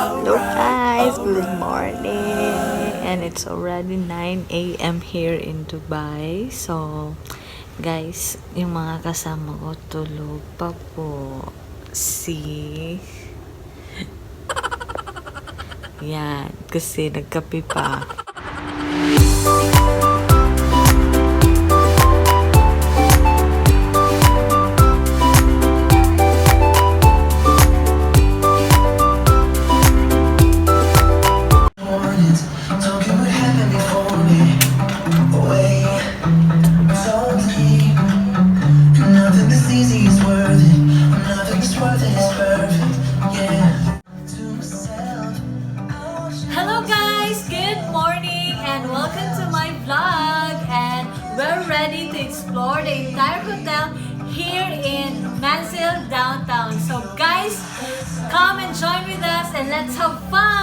Hello guys, good morning. And it's already 9 a.m. here in Dubai. So, guys, yung mga kasama ko tulog pa po. See? Yan, kasi nagkape pa. Hello guys, good morning and welcome to my vlog, and we're ready to explore the entire hotel here in Manzil downtown. So guys, come and join with us and let's have fun!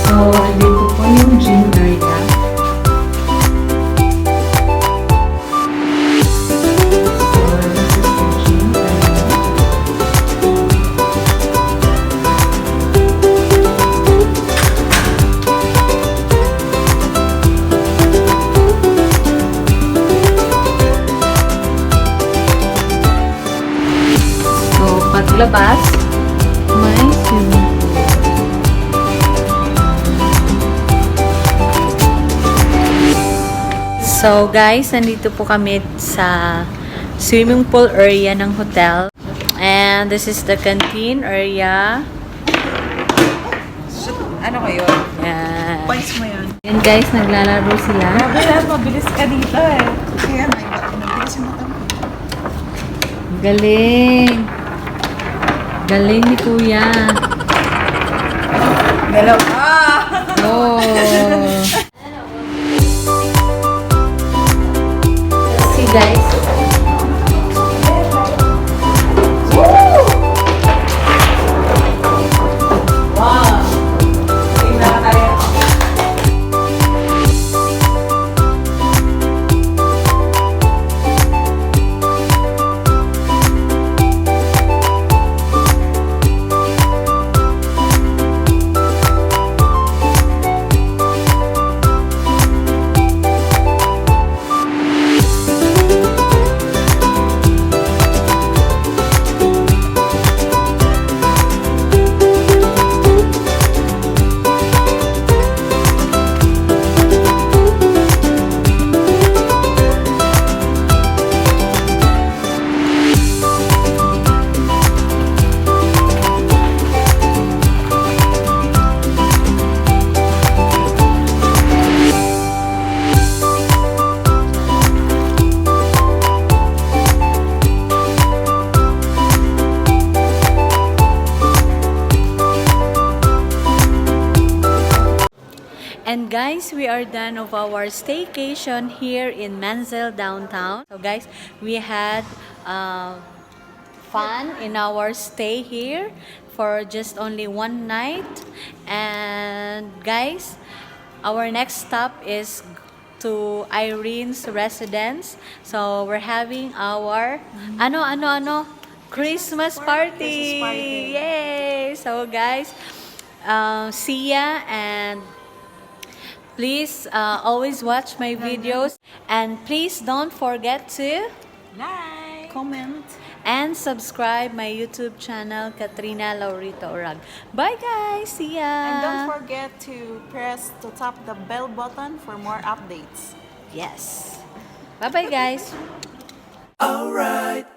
So, dito po yung gym area. So, paglabas, may swimming. So guys, nandito po kami sa swimming pool area ng hotel. And this is the canteen area. Ano kayo? Yan. Points mo yun. And guys, naglalaro sila. Grabe, mabilis ka dito eh. Kaya mabilis yung mata mo. Galing. Galing ni Kuya. Galaw. Oh. See guys. And guys, we are done of our staycation here in Manzil downtown. So guys, we had fun in our stay here for just only one night. And guys, our next stop is to Irene's residence. So we're having our Christmas party. Yay! So guys, see ya, and please always watch my videos, and please don't forget to Like, comment, and subscribe my YouTube channel, Katrina Laurita Orag. Bye guys! See ya! and don't forget to press to tap the bell button for more updates. Yes! Bye bye guys! Alright.